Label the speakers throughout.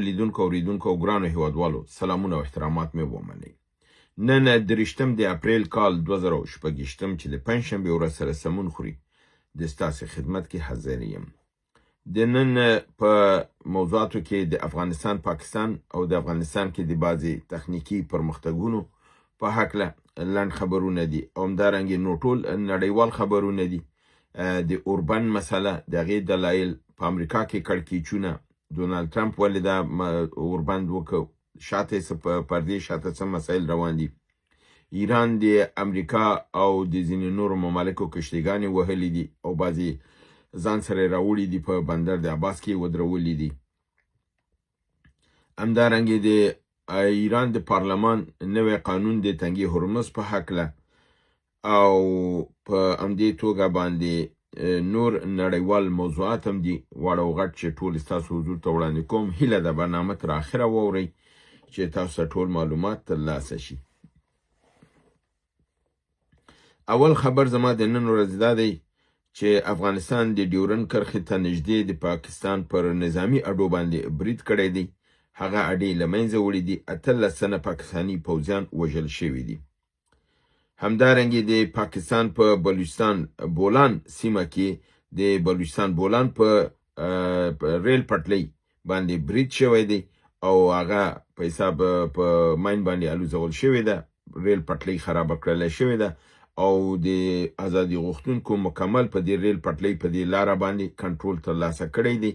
Speaker 1: لیدونکو اوریدونکو او ګرانو هیوادوالو سلامونه او احترامات مې ومنئ. نن 23 د اپریل کال 2016 چې د پنجشنبې ورځ سره سمون خوري د ستاسې خدمت کې حاضر یم. د نن په موضوعاتو کې د افغانستان پاکستان او د افغانستان کې د بعضې تخنیکي پرمختګونو په هکله لنډ خبرونه دي او همدارنګې نو ټول نړیوال خبرونه دي. د اوربن مسله د هغې دلایل په امریکا کې کړکېچونه دونالد ټرمپ ولې دا اوربند وکړ شاته څه په پردې شاته څه مسایل روان دي. ایران د امریکا او د ځینې نورو ممالکو کشتیګانې وهلې دي او بعضې ځان سره راوړي دي په بندر د عباس کې ودرولي دي. همدارنګې د ایران د پارلمان نوی قانون د تنګي هرمز په هکله او په همدې توګه باندې نور نړیوال موضوعات هم دي واړه او غټ چې ټول ستاسو حضور ته وړاندې کوم. هیله ده برنامه تر اخره واورئ چې تاسو ته ټول معلومات ترلاسه شي. اول خبر زما د نن ورځې دا دی چې افغانستان د ډیورنډ کرښې ته نږدې د پاکستان پر نظامي اډو باندې برید کړی دی. هغه اډې له منځه وړي دي. 18 تنه پاکستاني پوځیان وژل شوي دي. همدارنګې د پاکستان په بلوچستان بولان سیمه کې د بلوچستان بولان په ریل پټلۍ باندې برید شوی دی او هغه په حساب په ماین باندې الوزول شوې ده. ریل پټلۍ خرابه کړلی شوې ده او د ازادي غوښتونکو مکمل په دې ریل پټلۍ په دې لاره باندې کنټرول ترلاسه کړی دی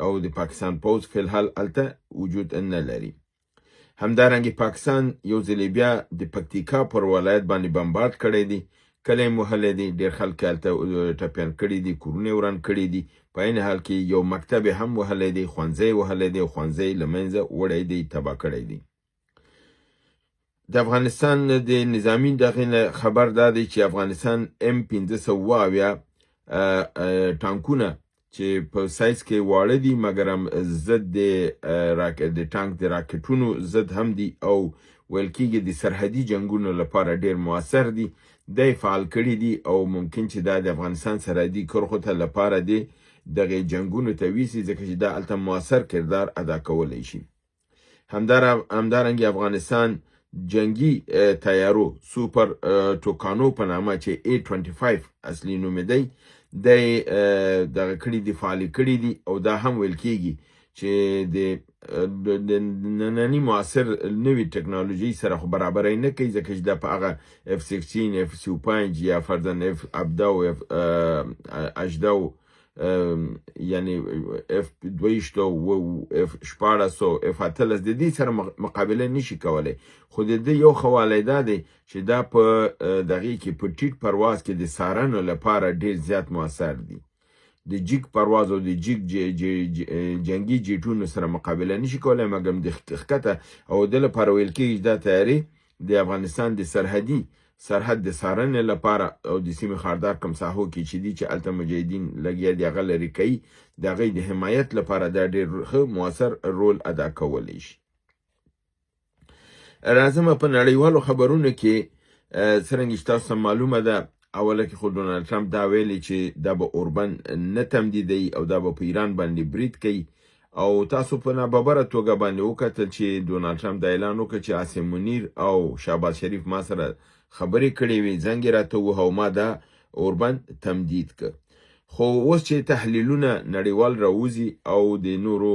Speaker 1: او د پاکستان پوځ فلحال هلته وجود نه لري. همدارنګه پاکستان یو ځل بیا د پکتیکا پر ولایت باندې بمبارد کړی دی. کلی وهلی دی. ډېر خلک هلته ټپیان کړي دي. کورونه وران کړي دي. په عین حال کې یو مکتب هم وهلی دی. ښوونځی وهلی دی او ښوونځی له منځه وړی دی. تباه کړی دی. د افغانستان د نظامي دغې خبر دا دی چې افغانستان M570 ټانکونه چې په سایز کې واړه دي مګر هم ضد د ټانک د راکټونو ضد هم دي او ویل کېږي د سرحدي جنګونو لپاره ډېر مؤثر دي. دی فعال کړي دي او ممکن چې دا د افغانستان سرحدي کرښو ته لپاره دی دغې جنګونو ته ویسي ځکه چې دا هلته مؤثر کردار ادا کولی شي. همدارنګې افغانستان جنگی تیارو سوپر ټوکانو په نامه چې A25 اصلي نوم دی دغه کړي دي فعالي کړي دي او دا هم ویل کېږي چې د ننني معاصر نوي ټکنالوژي سره خو برابرۍ نه کوي ځکه چې دا په هغه F16 F35 یا فرضاً F17 F18 یعنی F22 F14 F18 د دې سره مقابله نشي کولی. خو د دې یو خواله دا دی چې دا په دغې کې په ټیټ پرواز کې د څارنو لپاره ډېر زیات مؤثر دي. د جیګ پرواز او د جیګ جنګي جیټونو سره مقابله نشي کولی مګر د ښکته او د لپاره ویل کېږي دا تیاري د افغانستان د سرحد د څارنې لپاره او د سیمې خاردار کم ساحو کې چې دي چې هلته مجاهدین لګیا دي هغه لرې کوي د هغې د حمایت لپاره دا ډېر ښه مؤثر رول ادا کولی شي. راځم په نړیوالو خبرونو کې څرنګه چې تاسو معلومه ده اوله کې خو ډونالد ټرمپ دا ویلي چې دا به اوربن نه تمدیدوي او دا به په ایران باندې برید کوي او تاسو په ناببره توګه باندې وکتل چې ډونالد ټرمپ دا اعلان وکړ چې عاصم منیر او شهباز شریف ما سره خبرې کړې وې زنګ یې راته ووهه او ما دا اوربند تمدید کړ. خو اوس چې تحلیلونه نړیوال راوځي او د نورو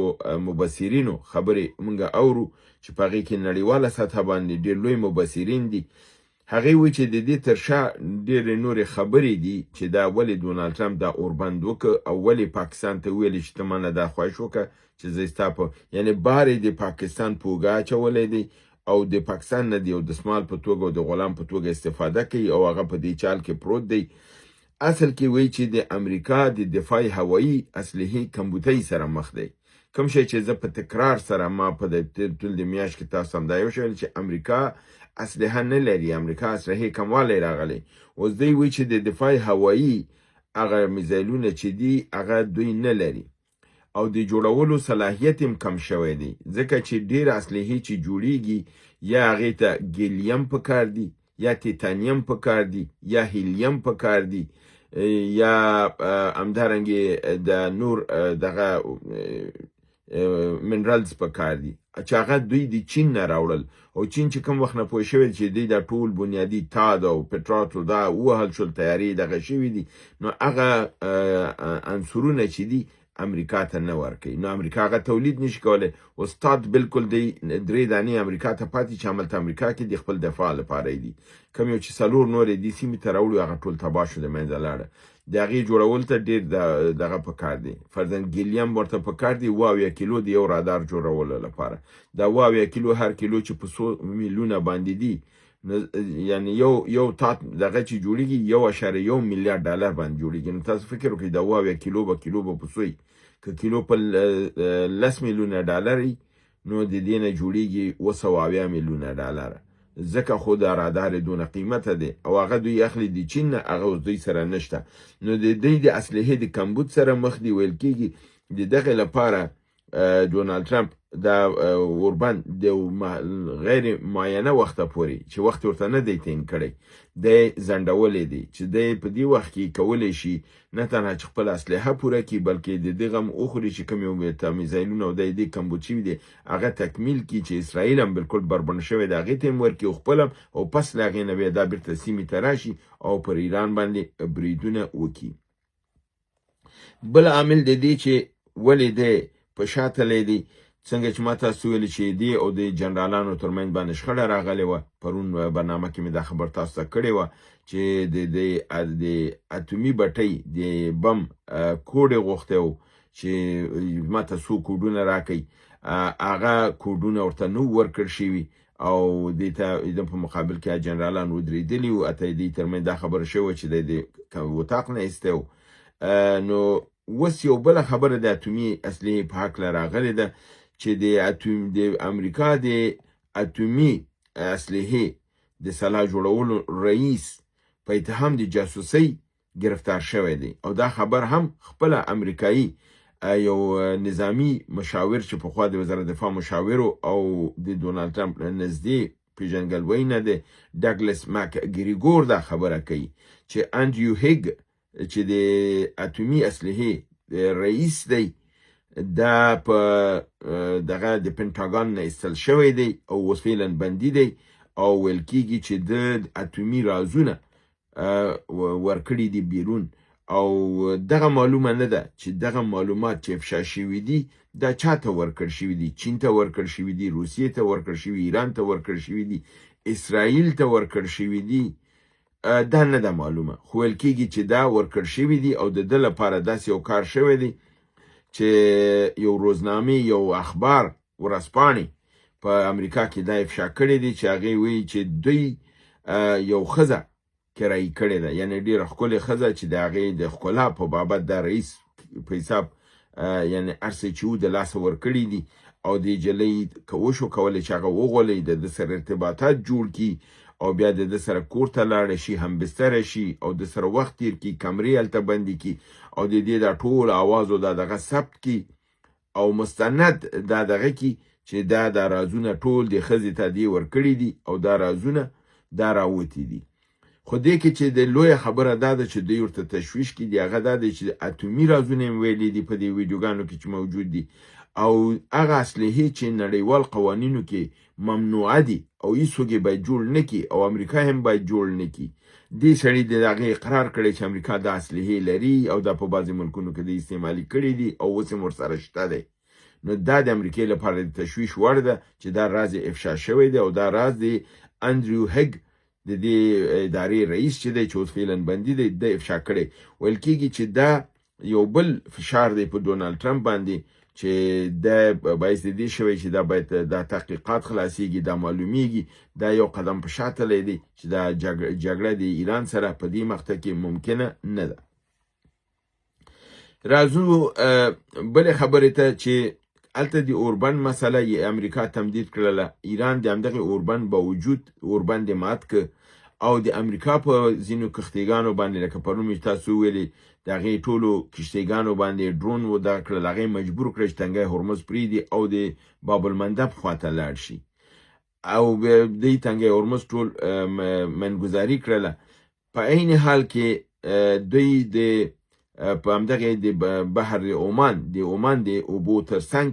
Speaker 1: مبصرینو خبرې موږ اورو چې په هغې کې نړیواله سطحه باندې ډېر لوی مبصرین دي هغې وایي چې د دې تر شا ډېرې نورې خبرې دي چې دا ولې ډونالد ټرمپ دا اوربند وکړ او ولې پاکستان ته ویلې چې ته مانه دا خواهش وکړه چې زه ستا په یعنې بار یې د پاکستان په اوږه اچولی دی او د پاکستان نه د یو دسمال په توګه او د غلام په توګه استفاده کوي او هغه په دې چال کې پروت دی. اصل کې وایي چې د امریکا د دفاعي هوایي اسلحې کمبودۍ سره مخ دی. کوم شی چې زه په تکرار سره ما په ټول د میاشت کې تاسو هم دا یو شی چې امریکا اسلحه نه لري. امریکا اسلحې کموالی راغلی. اوس دوی وایي چې د دفاعي هوایي هغه میزایلونه چې دي هغه دوی نه لري او د جوړولو صلاحیت هم کم شوی دی ځکه چې ډېر اسلحې چې جوړیږي یا هغې ته ګیلیم پکار دي یا تیتانیم پکار دي یا هیلیم پکار دي یا همدارنګې د نور دغه منرالز پکار دي چې هغه دوی د چین نه راوړل او چین چې کوم وخت نه پوه شوی چې دوی دا ټول بنیادی تاد او پټرول دا وهل شول تیاری دغه شوي دي نو هغه عنصرونه چې دي امریکا ته نه ورکوي نو امریکا هغه تولید نشي کولی استاد بالکل دی درې دانې امریکا ته پاتې چې هملته امریکا کې د خپل دفاع لپاره دي کوم یو چې څلور نورې دې سیمې ته راوړي هغه ټول تباه شو د منځه لاړه د هغې جوړول ته ډېر دغه پکار دی فرضاً ګیلیم ورته پکار دی اووه کیلو د یو رادار جوړولو لپاره دا اووه کیلو هر کیلو چې په 100 میلیونه باندې دي یعنی یو تات دغه چې جوړیږي 1.1 میلیارډ ډالر باندې جوړیږي نو تاسو فکر وکړئ د اووه کیلو به پسوي که کیلو په 10 میلیونه ډالر نو د دې نه جوړیږي 270 میلیونه ډالر ځکه خو دا رادار دونه قیمته دی او هغه دوی اخلي د چین نه هغه اوس دوی سره نشته نو د دوی د اسلحې د کمبود سره مخ دی ویل کېږي د دغه لپاره ډونالد ټرمپ دا اوربان د غیر معینه وخته پورې چې وخت ورته نه دی تعیین کړی دی ځنډولی دی چې دی په دې وخت کې کولی شي نه تنها چې خپل اسلحه پوره کړي بلکې د دغه هم وخوري چې کوم یو میزایلونه او د دې کمبود شوي دی هغه تکمیل کړي چې اسرائیل هم بالکل بربنډ شوی دی هغې ته هم ورکړي او خپل هم او پس له هغې نه بیا دا بیرته سیمې ته راشي او پر ایران باندې بریدونه وکړي بل عامل د دې چې ولې دی په شا تللی دی څنګه چې ما تاسو ویلي چې دی او د جنرالانو ترمنځ باندې شخړه راغلې وه پرون برنامه کې مې دا خبر تاسو ته کړې وه چې د اتومي بټۍ د بم کوډ یې غوښتی و چې ما ته څو کوډونه راکوي هغه کوډونه ورته نه ورکړ شوي او دې ته په مقابل کې جنرالان ودرېدلي وو اته دې ترمنځ دا خبره شوې چې د وطاق نه ایستی و نو اوس یو بله خبره د اتومي اصلحې په هکله راغلې ده چې د امریکا د اتومي اسلحې د سلاح جوړولو رئیس په اتهام د جاسوسۍ گرفتار شوی دی او دا خبر هم خپله امریکایي یو نظامی مشاور چې پخوا د وزارت دفاع مشاورو او د ډونالد ټرمپ نږدې پیژنګلوی نه دی ډاګلس ماک ګریګور دا خبره کوي چې انډریو هیګ چې د اتومي اسلحې رئیس دی دا په دغه د پنټاګان نه ایستل شوی دی او اوس فعلا بندي دی او ویل کېږي چې د اتومي رازونه ورکړي دي بیرون او دغه معلومه نه ده چې دغه معلومات چې افشا شوي دي دا چاته ورکړ شوي دي چین ته ورکړ شوي دي روسیې ته ورکړ شوي ایران ته ورکړ شوي دي اسرائیل ته ورکړ شوي دي دا نه ده معلومه خو ویل کېږي چې دا ورکړ شوي دي او د ده لپاره داسې یو کار شوی دی چې یو روزنامې یو اخبار ورځپاڼې په امریکا کې دا افشا کړی دی چې هغې وایي چې دوی یو ښځه کرایي کړې ده یعنې ډېره ښکلې ښځه چې د هغې د ښکلا په بابت دا رئیس په حساب یعنې هر څه چې و د لاسه ورکړي دي او د نجلۍ وشو کولی چې هغه وغولوي د ده سره ارتباطات جوړ کړي او بیا د ده سره کور ته لاړه شي هم بستره شي او د سره وخت تیر کړي کمرې هلته بندې کړي او د دې دا ټول اوازو دا دغه ثبت کړي او مستند دا دغه کړي چې دا رازونه ټول د ښځې ته دې ورکړي دي او دا رازونه دا راوتي دي خو دې کې چې د لویه خبره دا ده چې دوی ورته تشویش کړي دي هغه دا دی چې اتومي رازونه یې ویلي دي په دې ویډیوګانو کې چې موجود دي او هغه اسلحې چې نړیوال قوانینو کې ممنوعه دي او هیڅوک یې باید جوړ نه کړي او امریکا هم باید جوړ نه کړي دې سړي د هغې اقرار کړی چې امریکا دا اسلحې لري او دا په بعضې ملکونو کې د استعمالي کړي دي او اوس هم ورسره شته دی نو دا د امریکې لپاره د تشویش وړ ده چې دا راز یې افشا شوی دی او دا راز د انډریو هیګ د دې ادارې رئیس چې دی چې اوس فعلا بندي دی د افشا کړی ویل کېږي چې دا یو بل فشار دی په ډونالد ټرمپ باندې چې دا باعث د دې شوی چې دا باید دا تحقیقات خلاصیږي دا معلومیږي دا یو قدم په شا تللی دی چې دا جګړه د ایران سره په دې مقطع کې ممکنه نه ده راځو بلې خبرې ته چې هلته د اوربند مسله یې امریکا تمدید کړله ایران د همدغې اوربند باوجود اوربند یې مات که او د امریکا په ځینو کښتیګانو باندې لکه پرون مې تاسو ویلې د هغې ټولو کښتیګانو باندې ډرون ودغه کړل هغې مجبور کړه چې تنګی هرمز پرېږدي او د باب المندب خواته لاړ شي او دوی تنګی هرمز ټول منګزاري کړله په عین حال کې دوی د په همدغې د بحر عمان د اوبو تر څنګ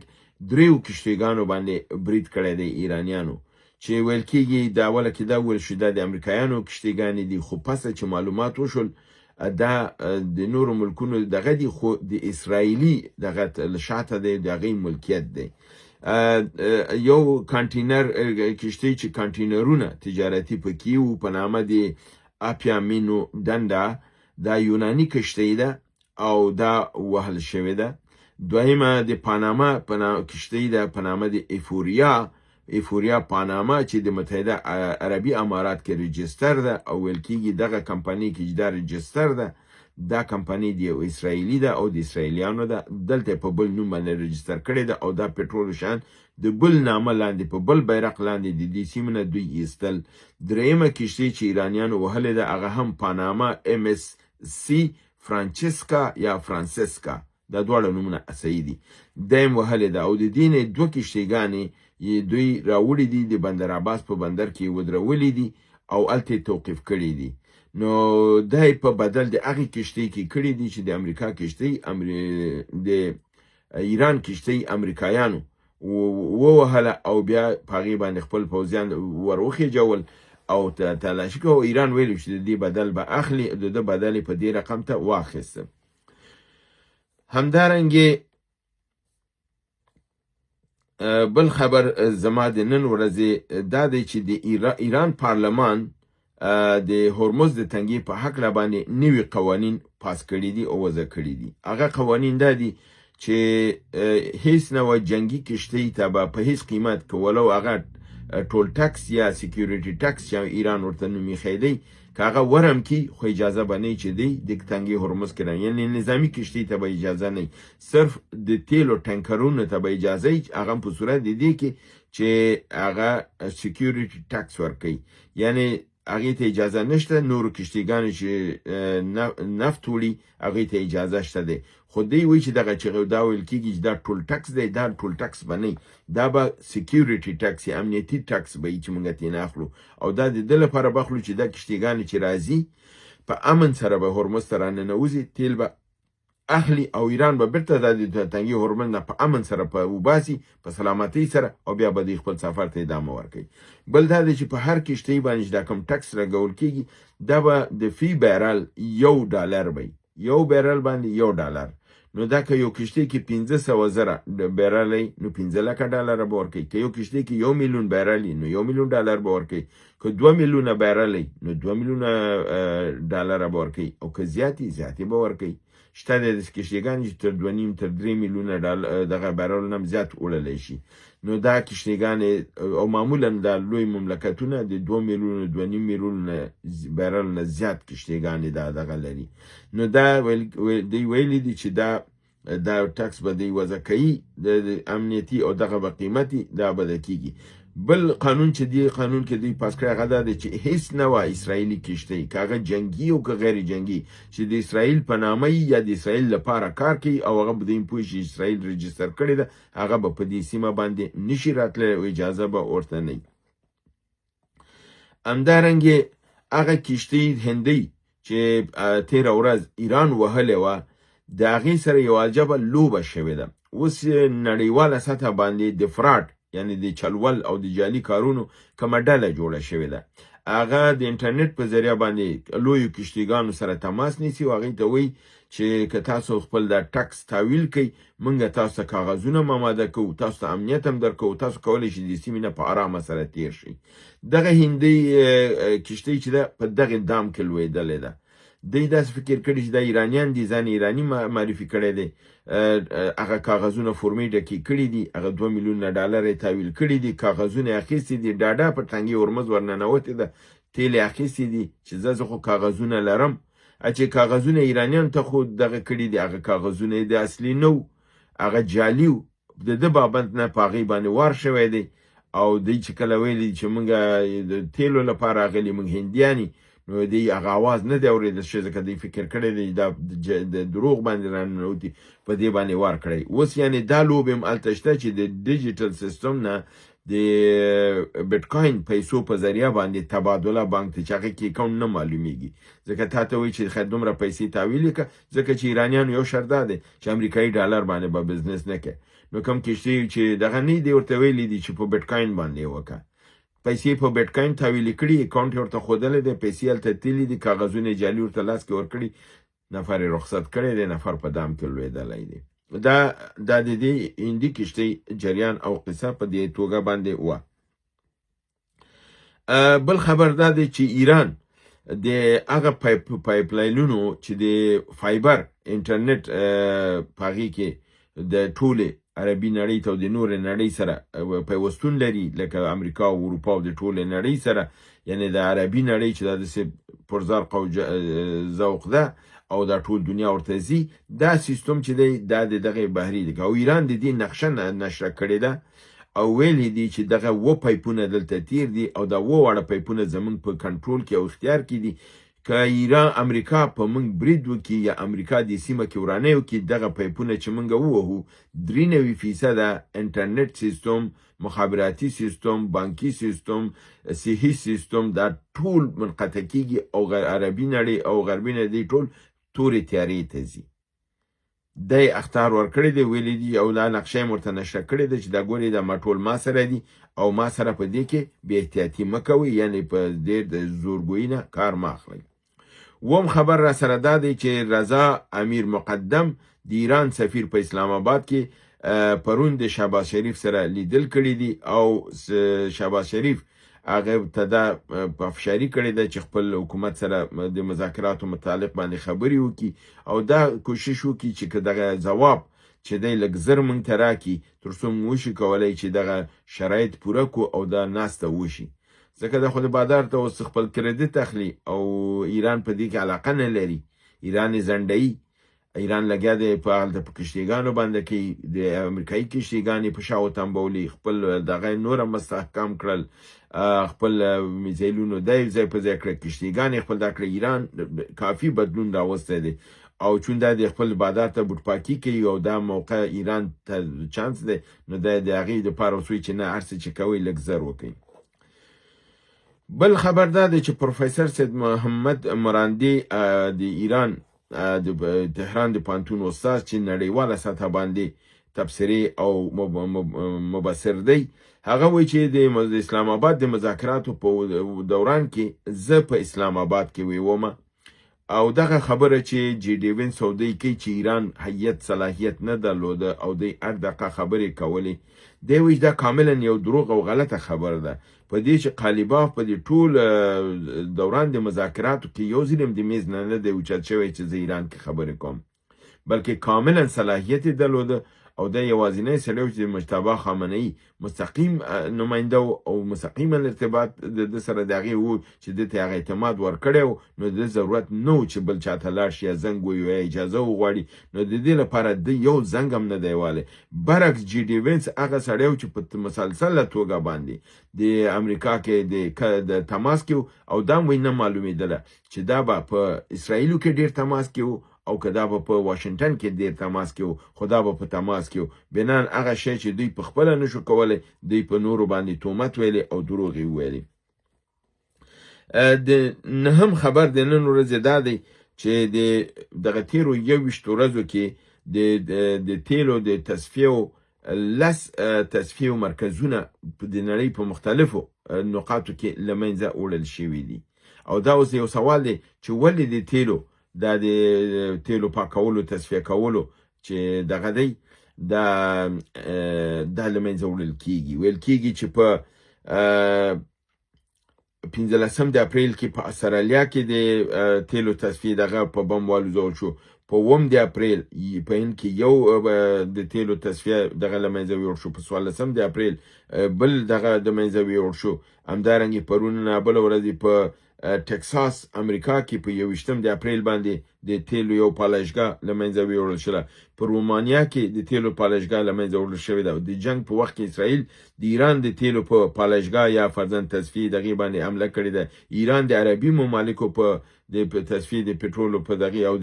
Speaker 1: دریو کشتیګانو باندې برید کړی دی ایرانیانو، چې ویل کېږي د اوله کې دا ویل شو دا د امریکایانو کشتیګانې دي، خو پسه چې معلومات وشول دا د نورو ملکونو دغه دي، خو د اسرائیلي دغه شاته دی، د هغې ملکیت دی. یو کانټینر کشتۍ چې کانټینرونه تجارتي پکې وو په نامه د اپیا مینو ډنډا، دا یوناني کشتۍ ده او دا وهل شوې ده. دویمه د پاناما کشتۍ ده په نامه د ایفوریا پاناما چې د متحده عربي امارات کې رجستر ده او ویل کېږي دغه کمپنۍ کې چې دا رجستر ده دا کمپنۍ د یو اسرائیلي ده او د اسرائیلیانو ده، دلته په بل نوم باندې رجستر کړې ده او دا پټرول شان د بل نامه لاندې په بل بیرق لاندې د دې سیمې نه دوی ایستل. دریمه کشتۍ چې ایرانیانو وهلې ده هغه هم پاناما MSC فرانچسکا یا فرانسسکا، دا دواړه نومونه صحیح دي، دیم وهلې ده او د دې نه دوه کشتیګانې دوی راوړي دي د بندر عباس په بندر کې ودرولې دي او هلته توقیف کړي دي. نو دای په بدل د هغې کشتۍ کې کړي دي چې د امریکا کشتۍ د ایران کشتۍ امریکایانو ووهله او بیا په هغې باندې خپل پوځیان ور وخېجول او تلاشي کوي. ایران ویلي چې د دې بدل به اخلي، د ده بدل په دې رقم ته واخیسته. همدارنګې بل خبر زما د نن ورځې دا دی چې د ایران پارلمان د هرمز د تنګي په هکله باندې نوي قوانین پاس کړي دي او وضع کړي دي. هغه قوانین دا دي چې هیڅ نوع جنگي کشتۍ ته به په هیڅ قیمت که ولو هغه ټول ټکس یا سیکیورټي ټکس یا ایران ورته نومي خیدی که هغه ورم کی خو اجازه به نه چې دی د تنګي هرمز کې، یعنی نظامی کشتۍ ته به اجازه نه، صرف د تیلو ټانکرونو ته به اجازه هغه په صورت د دې کې چې هغه سیکیورټي ټکس ورکوي، یعنی هغې ته اجازه نشته. نورو کشتیګانو چې نفت وړي هغې ته اجازه شته دی، خو دوی وایي چې دغه چې دا ویل کېږي چې دا ټول ټکس دی، دا ټول ټکس به نه، دا به سیکیورټي ټکس یا امنیتي ټکس به وي چې موږ ترې نه اخلو او دا د ده لپاره به اخلو چې دا کشتیګانې چې راځي په امن سره به هرمز ته راننوځي، تیل به اخلي او ایران به بیرته د تنګي هرمز نه په امن سره په وباسي په سلامتۍ سره او بیا به د خپل سفر ته ادامه ورکوي. بل دا دی چې په هر کشتۍ باندې چې دا کوم ټکس لګول کېږي دا به د فی بیرل $1 وي، یو بیرل باندې $1. نو دا که یو کشتۍ کې 500,000 بیرل نو $15,00,000 به ورکوي، که یو کشتۍ کې 1 میلیون بیرل نو $1,000,000 به ورکوي، که 2 میلیونه بیرل نو $2,000,000 به ورکوي او که زیاتې به ورکوي. شته د کشتیګانې چې تر 2.5 تر 3 میلیونه دغه بیرل نه زیات وړلی شي. نو دا کشتیګانې او معمولا دا لوی مملکتونه د 2 میلیونه 2.5 میلیونه بیرل نه زیات کشتیګانې دغه لري. نو دا دوی ویلي دي چې دا ټکس به دوی وضع کوي، د امنیتي او دغه به قیمتي دا به ده کېږي. بل قانون چې دی قانون کې دوی پاس کړی هغه دا دی چې هیڅ نوع اسرائیلي کشتۍ که هغه جنګي او که غیر جنګي چې د اسرائیل په نامه یا د اسرائیل لپاره کار کوي او هغه به دوی پوه شي اسرائیل رجستر کړې ده، هغه به په دې سیمه باندې نشي راتلی او اجازه به ورته نه وي. همدارنګې هغه کشتۍ هندۍ چې تېره ورځ ایران وهلې وه د هغې سره یوه عجبه لوبه شوې ده. اوس نړیواله سطحه باندې د فراډ یعنی د چلول او د جعلي کارونو کومه ډله جوړه شوې ده. هغه د انټرنیټ په ذریعه باندې لویو کشتیګانو سره تماس نیسي او هغې ته وایي چې که تاسو خپل دا ټکس تاویل کوئ موږ تاسو ته کاغذونه ماماده کوو، تاسو ته امنیت هم درکوو، تاسو کولی شئ د سیمې نه په ارامه سره تیر شئ. دغه هندۍ کشتۍ چې ده په دغې دام کې لویدلې ده. دوی داسې فکر کړي چې دا ایرانیان دي، ځان ایراني معرفي کړی دی، هغه کاغذونه فورمې ډکې کړي دي، هغه $2 میلیونه یې تحویل کړي دي، کاغذونه یې اخیستي دي، ډاډه په تنګي هرمز ورننوتې ده، تیل یې اخیستي دي چې زه خو کاغذونه لرم. چې کاغذونه ایرانیانو ته خو دغه کړي دي، هغه کاغذونه یې د اصلي نه وو، هغه جعلي وو، د ده بابند نه په هغې باندې وار شوی دی او دوی چې کله ویلي چې موږ د تیلو لپاره راغلي موږ هندیان نو دی هغه اواز نه دی اورېدل شوی ځکه دوی فکر کړی دی دا د دروغ باندې راننوتي په دې باندې وار کړی. اوس یعنې دا لوبې هم هلته شته چې د ډیجیټل سیستم نه د بیټکوین پیسو په ذریعه باندې تبادله بانک ته چې هغې کې اکاونټ نه معلومیږي، ځکه تا ته وایي چې خیر دومره پیسې تحویل کړه، ځکه چې ایرانیانو یو شرط دا دی چې امریکایي ډالر باندې به بزنس نه کوي. نو کم کشتۍ چې دغه نه دی ورته ویلي دي چې په بیټکاین باندې وکړه پیسې په بیټکاین تحویل کړي اکاونټ ورته ښودلی دی پیسې هلته تللي دي کاغذونه جعلي ورته لاس کې ورکړي نفر یې رخصت کړی دی نفر په دام کې لوېدلی دی دا د دې هندي کشتۍ جریان او قصه په دې توګه باندې وه بل خبر دا دی چې ایران د هغه پایپلاینونو چې د فایبر انټرنیټ په هغې کې د ټولې عربي نړۍ ته او د نورې نړۍ سره پیوستون لري لکه امریکا او اروپا او د ټولې نړۍ سره یعنی د عربي نړۍ چې دا داسې پرزرق او ذوق ده او دا ټول دنیا ورته ځي دا سیستم چې دی دا د دغې بهري دی او ایران د دې نقشه نشره کړې ده او ویلي دي چې دغه 7 پایپونه دلته تیر دي او دا 7 واړه پایپونه زمونږ په کنټرول کې او اختیار کې دي که ایران امریکا په موږ برید وکړي یا امریکا د سیمه کې ورانه وکړي دغه پایپونه چې موږ ووهو 93% انټرنیټ سیستم مخابراتي سیستم بانکي سیستم صحي سیستم دا ټول منقطع کیږي او عربي نړۍ او غربي نړۍ ټول تورې تیارې ته ځي دی اختار ورکړی دی ویلی دي او دا نقشه یې ورته نشره کړې ده چې دا ګورې دا ما ټول ما سره دي او ما سره په دې کې بې احتیاطي مه کوئ یعنې په دې د زورګویي نه کار مه اخلئ وم خبر را سره دا دی چې رضا امیر مقدم د ایران سفیر په اسلام آباد کې پرون د شهباز شریف سره لیدل کړي دي او شهباز شریف هغه ته دا افشاری کړې ده چې خپل حکومت سره د مذاکراتو متعلق باندې خبرې وکړي او دا کوشش وکړي چې که دغه ځواب چې دی لږ زر موږ ته راکړي تر څو موږ وشي کولی چې دغه شرایط پوره کړو او دا ناسته وشي ځکه دا خو د بادار ته اوس خپل کریډټ اخلي او ایران په دې کې علاقه نه لري ایران یې ځنډوي ایران لګیا دی په هلته په کشتیګانو باندې کې د امریکایي کشتیګانې په شا وتنبولي خپل دغه نوره مستحکم کړل خپل میزایلونو دا یو ځای په ځای کړه کشتیګانې خپل دا کړه ایران کافي بدلون راوستی دی او چون دا د خپل بادار ته بوټپاکي کوي او دا موقع ایران ته چانس دی نو دا د هغې دپاره وسوی چې نه هر څه چې کوئ لږ زر وکړئ بل خبر دا دی چې پروفیسر سید محمد مراندي د ایران د تهران د پانتون استاد چې نړیواله سطح باندې تبصرې او مبصر دی هغه وایي چې د اسلام آباد د مذاکراتو په دوران کې زه په اسلام آباد کې ویومه او دغه خبره چې جی ډي وین سعودي کوي چې ایران هیئت صلاحیت نه درلوده او د هر دقیقه خبرې کولې دی وایي دا کاملا یو دروغ او غلطه خبره ده په دې چې قالیباف په دې ټول دوران د مذاکراتو کې یو ځل هم د میز نه دی اوچت شوی چې زه ایران کې خبرې کوم بلکې کاملا صلاحیت یې درلوده او دا یوازینی سړی چې مجتبی خامنه‌ای مستقیم نماینده او مستقیم ارتباط د سره د هغې و چې ده ته هغه اعتماد ورکړی نو د ضرورت نه و چې بل چاته لاړ شي یا زنګ ووایي یا اجازه وغواړي نو د دې لپاره د یو زنګ هم نه دی والی برعکس جي ډي وینس هغه سړی و چې په مسلسله توګه باندې د امریکا کې د تماس کې او دا هم نه معلومېدله چې دا به په اسرائیلو کې ډېر تماس کې و او که دا به په واشنګټن کې ډېر تماس کې و خو دا به په تماس کې و بنان هغه شی چې دوی په خپله نشو کولی دوی په نورو باندې تهمت ویلی او دروغ یې وویلي د نهم خبر د نن ورځې دا دی چې د دغه تېرو 21 ورځو کې د تیلو د تصفیو تصفیو مرکزونه د نړۍ په مختلفو نقاطو کې له منځه وړل شوي دي او دا اوس یو سوال دی چې ولې د تیلو دا د تیلو پاکولو تصفیه کولو چې دغه دی دا له منځه وړل کیږي ویل کیږي چې په 15 د اپریل کې په استرالیا کې د تیلو تصفیه دغه په بم والوځول شو په 1 د اپریل په هند کې یو د تیلو تصفیه دغه له منځه ویوړ شو په 14 د اپریل بل دغه د منځه ویوړ شو همدارنګې پرون بله ورځ په ټکساس امریکا کې په 21 د اپریل باندې د تیلو یو پالایشګاه له منځه ویوړل شوه په رومانیا کې د تیلو پالایشګاه له منځه وړل شوې ده د جنګ په وخت کې اسرائیل د ایران د تیلو په پالایشګاه یا فرضاً تصفیې دغې باندې حمله کړې ده ایران د عربي ممالکو په د تصفیې د پټرولو په دغې او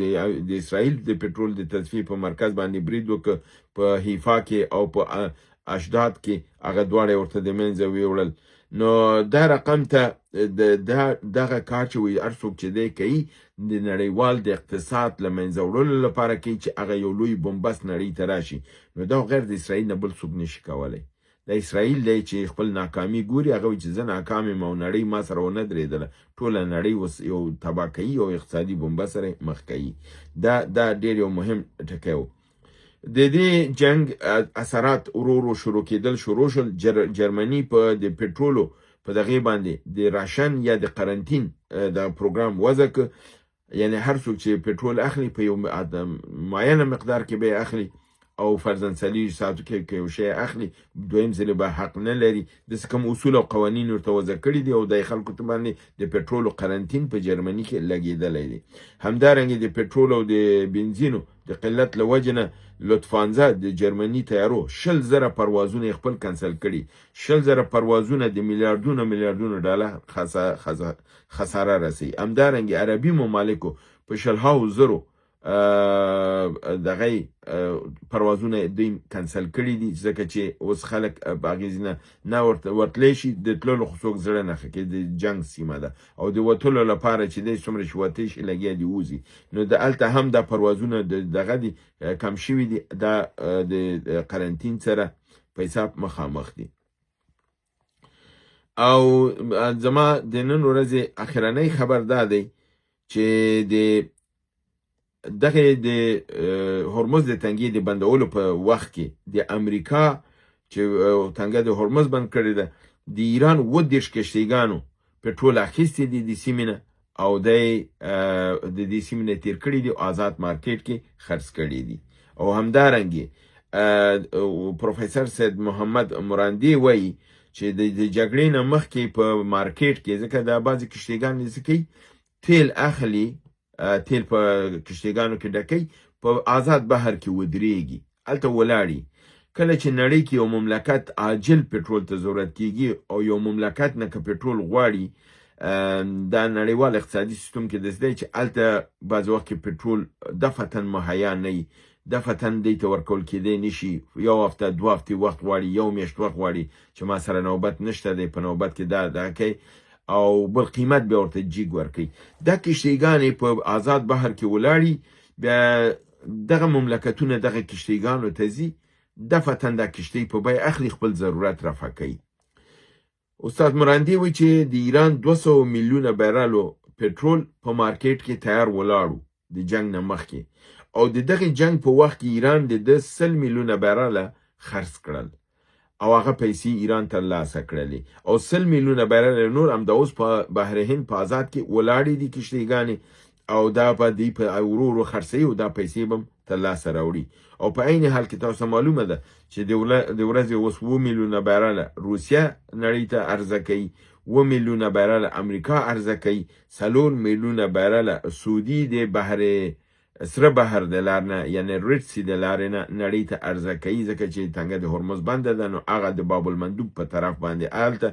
Speaker 1: د اسرائیل د پټرول د تصفیې په مرکز باندې برید وکړ په حیفا کې او په اشداد کې هغه دواړه ورته د منځه ویوړل نو دا رقم ته دغه کار چې وي هر څوک چې دی کوي د نړیوال د اقتصاد له منځه وړلو لپاره کوي چې هغه یو لوی بمبست نړۍ ته راشي. نو دا غیر د اسرائیل نه بل څوک نشي کولی. د اسرائیل دی چې خپل ناکامي ګوري، هغه وایي چې زه ناکام یم او نړۍ ما سره ونه درېدله، ټوله نړۍ اوس یو تباکیي او اقتصادي بمبه سره مخ کوي. دا ډېر یو مهم ټکی و. د دې جنگ اثرات ورو ورو شروع کېدل شروع شول. جرمني په د پټرولو په دغې باندې د راشن یا د قرنطین د پروګرام وضع که، یعنی هر څوک چې پټرول اخلي په یو معینه مقدار کې به اخلي او فرضاً څلوېښت ساعتو کې یو شی اخلي، دویم ځل به حق نه لري. داسې کوم اصول او قوانین ورته وضع کړي دي او د خلکو ته باندې د پټرولو قرنطین په جرمني کې لګېدلی دی. همدارنګه د پټرول او د بنزینو د قلت له وجې نه لوفتانزا د جرمني تیارو 20,000 پروازونه خپل کنسل کړي. 20,000 پروازونه د میلیاردونو ډالر خساره رسي. همدارنګه عربي ممالکو په 100,000 دغه پروازونه دوی کنسل کړي دي، ځکه چې اوس خلک په هغې ځینه نه ورتلی شي، د تللو خو څوک زړه نه ښه کوي، د جنګ سیمه ده او د وتلو لپاره چې دی څومره چې وتی شي لګیا دي وځي. نو د هلته هم دا پروازونه دغه دي کم شوي دي، دا د قرنطین سره په حساب مخامخ دي. او زما د نن ورځې اخرنی خبر دا دی چې د دغه د هرمز د تنګي د بندولو په وخت کې د امریکا چې تنګه د هرمز بند کړی ده، د ایران 30 کشتیګانو پټرول اخیستی دي د سیمې نه او د دې سیمې نه تیر کړي دي، آزاد مارکیټ کې خرڅ کړي دي. او همدارنګه پروفیسور سید محمد مراندی وایي چې د جګړې نه مخکې په مارکیټ کې، ځکه دا بعضې کشتیګان داسې کوي تیل اخلي، تیل په کشتیګانو کې ډکوي، په آزاد بحر کې ودرېږي، هلته ولاړي. کله چې نړۍ کې یو مملکت عاجل پټرول ته ضرورت کېږي او یو مملکت نه که پټرول غواړي، دا نړیوال اقتصادي سیستم کې داسې دی چې هلته بعض وخت کې پټرول دفعتاً مهیا نه وي، دفعتاً دی ته ورکول کېدی نه شي، یو هفته 2 هفتې وخت غواړي، یو میاشت وخت غواړي چې ما سره نوبت نشته دی، په نوبت کې دا کوي او بل قیمت بیا ورته جیګ ورکوي. دا کشتیګانې په آزاد بحر کې ولاړي، بیا دغه مملکتونه دغه کشتیګانو ته ځي، دفعتاً دا کشتۍ په بیه اخلي، خپل ضرورت رفع کوي. استاد مراندی وایي چې د ایران 200 میلیونه بیرلو پټرول په مارکیټ کې تیار ولاړو د جنگ نه مخکې، او د دغه جنگ په وخت کې ایران د 100 میلیونه بیرله خرڅ کړل او هغه پیسې ایران ترلاسه کړلې، او 100 میلیونه بیرل نور هم د اوس په بحر هند په آزاد کې ولاړې دي کشتیګانې، او دا به دوی په ورو ورو خرڅوي او دا پیسې به هم ترلاسه راوړي. او په عین حال کې تاسو معلومه ده چې د ورځې اوس 2 میلیونه بیرله روسیه نړۍ ته عرضه کوي، 2 میلیونه بیرله امریکا عرضه کوي، 4 میلیونه بیرله سعودي د بحر سره بحر د لار نه یعنی ریډ سی د لارې نه نړۍ ته عرضه کوي، ځکه چې تنګه د هرمز بنده ده، نو هغه د باب المندوب په طرف باندې هلته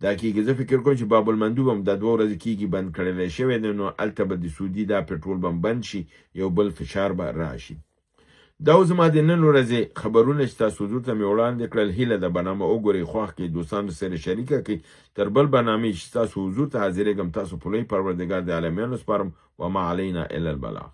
Speaker 1: دا کېږي. زه فکر کوم چې باب المندوب هم د 2 ورځې کېږي بند کړلی شوی دی، نو هلته به د سعودي دا پټرول به بند شي، یو بل فشار به راشي. دا زما د نن ورځې خبرونه چې تاسو حضور ته مې وړاندې کړل، هیله ده برنامه وګورئ، خوښ کړئ، دوستانو سره شریکه کړئ. تر بل برنامې چې تاسو حضور ته حاضرېږم، تاسو په لوی پروردګار د عالمینو سپارم، وما علینا الا البلاغ.